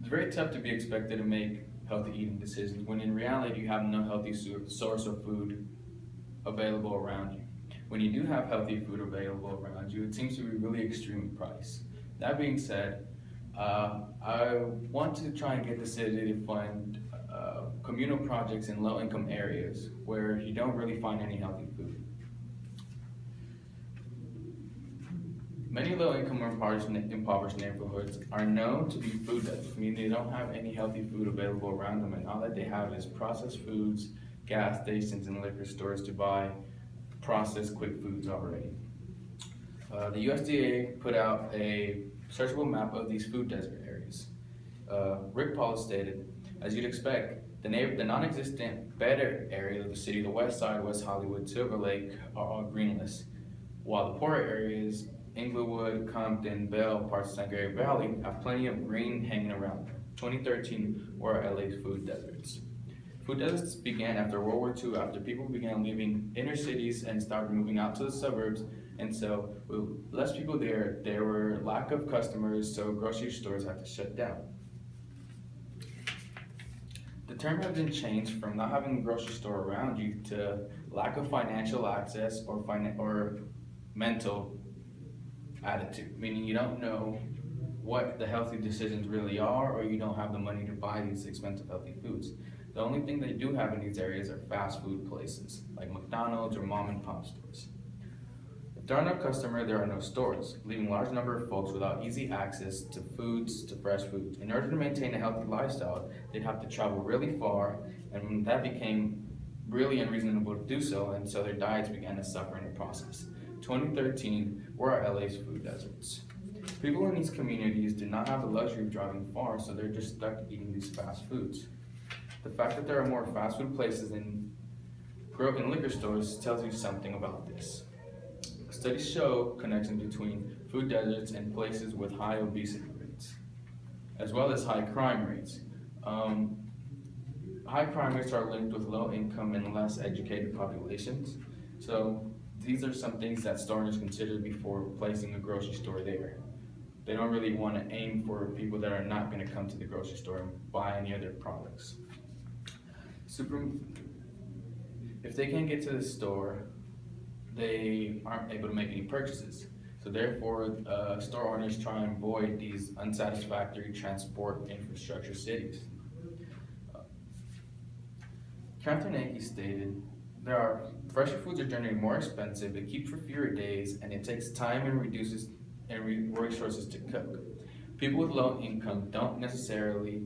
It's very tough to be expected to make healthy eating decisions when in reality you have no healthy source of food available around you. When you do have healthy food available around you, it seems to be really extreme price. That being said, I want to try and get the city to fund communal projects in low-income areas where you don't really find any healthy food. Many low-income or impoverished neighborhoods are known to be food deserts, meaning they don't have any healthy food available around them, and all that they have is processed foods, gas stations, and liquor stores to buy processed quick foods already. The USDA put out a searchable map of these food desert areas. Rick Paul stated, as you'd expect, the non-existent better area of the city, the West Side, West Hollywood, Silver Lake, are all greenless, while the poorer areas, Inglewood, Compton, Bell, parts of San Gabriel Valley, have plenty of green hanging around them. 2013 were LA's food deserts. Food deserts began after World War II, after people began leaving inner cities and started moving out to the suburbs. And so, with less people there were lack of customers, so grocery stores had to shut down. The term has been changed from not having a grocery store around you to lack of financial access or mental attitude, meaning you don't know what the healthy decisions really are, or you don't have the money to buy these expensive healthy foods. The only thing they do have in these areas are fast food places, like McDonald's or mom and pop stores. If there are no customers, there are no stores, leaving a large number of folks without easy access to foods, to fresh foods. In order to maintain a healthy lifestyle, they'd have to travel really far, and that became really unreasonable to do so, and so their diets began to suffer in the process. 2013 were our LA's food deserts. People in these communities do not have the luxury of driving far, so they're just stuck eating these fast foods. The fact that there are more fast food places than liquor stores tells you something about this. Studies show connections between food deserts and places with high obesity rates, as well as high crime rates. High crime rates are linked with low income and less educated populations. So these are some things that store owners consider before placing a grocery store there. They don't really want to aim for people that are not going to come to the grocery store and buy any of their products. If they can't get to the store, they aren't able to make any purchases. So therefore, store owners try and avoid these unsatisfactory transport infrastructure cities. Captain Yankee stated, fresher foods are generally more expensive, they keep for fewer days, and it takes time and resources to cook. People with low income don't necessarily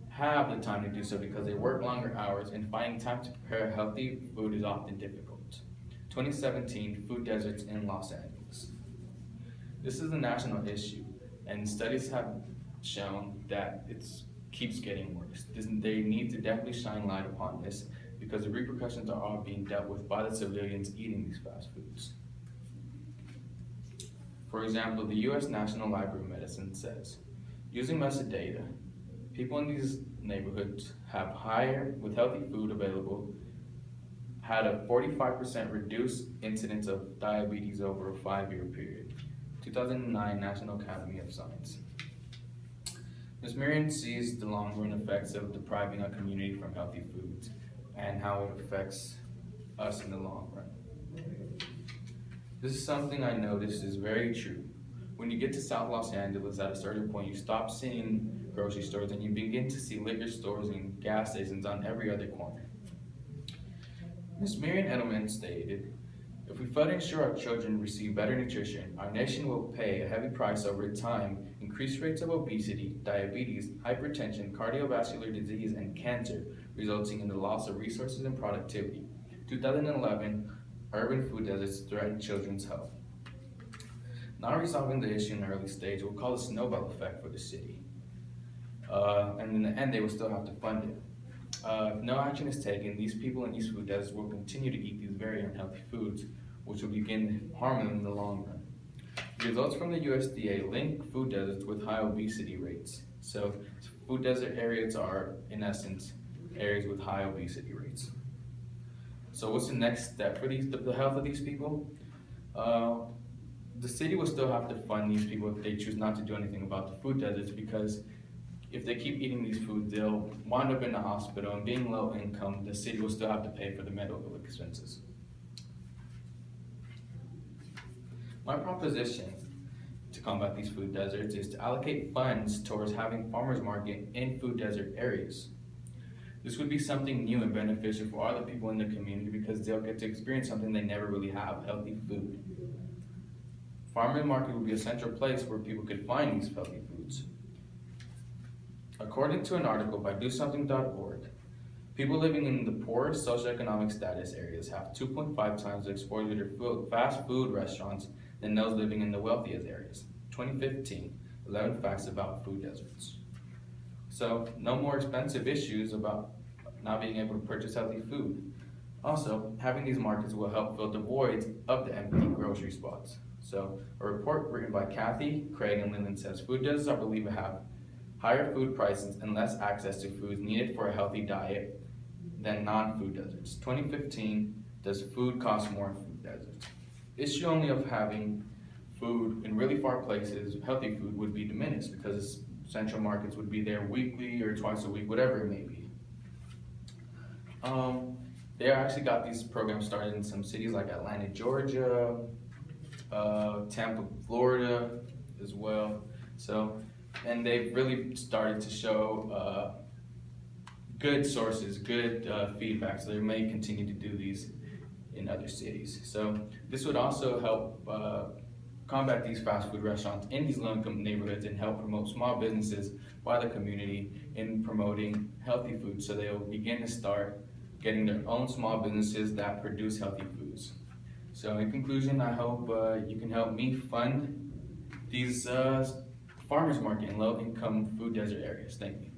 have the time to do so because they work longer hours, and finding time to prepare healthy food is often difficult. 2017, food deserts in Los Angeles. This is a national issue, and studies have shown that it keeps getting worse. They need to definitely shine light upon this because the repercussions are all being dealt with by the civilians eating these fast foods. For example, the U.S. National Library of Medicine says, using metadata, people in these neighborhoods with healthy food available, had a 45% reduced incidence of diabetes over a 5-year period. 2009 National Academy of Science. Ms. Marion sees the long-run effects of depriving a community from healthy foods and how it affects us in the long run. This is something I noticed is very true. When you get to South Los Angeles, at a certain point, you stop seeing grocery stores and you begin to see liquor stores and gas stations on every other corner. Ms. Marion Edelman stated, if we fail to ensure our children receive better nutrition, our nation will pay a heavy price over time, increased rates of obesity, diabetes, hypertension, cardiovascular disease, and cancer, resulting in the loss of resources and productivity. 2011, urban food deserts threaten children's health. Not resolving the issue in the early stage will cause a snowball effect for the city. And in the end, they will still have to fund it. If no action is taken, these people in these food deserts will continue to eat these very unhealthy foods, which will begin harming them in the long run. The results from the USDA link food deserts with high obesity rates. So food desert areas are, in essence, areas with high obesity rates. So what's the next step for the health of these people? The city will still have to fund these people if they choose not to do anything about the food deserts, because if they keep eating these foods, they'll wind up in the hospital, and being low income, the city will still have to pay for the medical expenses. My proposition to combat these food deserts is to allocate funds towards having farmers market in food desert areas. This would be something new and beneficial for other people in the community because they'll get to experience something they never really have, healthy food. Farmers market would be a central place where people could find these healthy foods. According to an article by DoSomething.org, people living in the poorest socioeconomic status areas have 2.5 times the exposure to fast food restaurants than those living in the wealthiest areas. 2015, 11 facts about food deserts. So, no more expensive issues about not being able to purchase healthy food. Also, having these markets will help fill the voids of the empty grocery spots. So, a report written by Kathy, Craig, and Leland says food deserts are believed to have higher food prices and less access to foods needed for a healthy diet than non-food deserts. 2015, does food cost more in food deserts? Issue only of having food in really far places, healthy food, would be diminished because central markets would be there weekly or twice a week, whatever it may be. They actually got these programs started in some cities like Atlanta, Georgia, Tampa, Florida as well. So, and they've really started to show good sources, good feedback. So they may continue to do these in other cities. So this would also help combat these fast food restaurants in these low-income neighborhoods and help promote small businesses by the community in promoting healthy food. So they'll begin to start getting their own small businesses that produce healthy foods. So in conclusion, I hope you can help me fund these farmers market in low-income food desert areas. Thank you.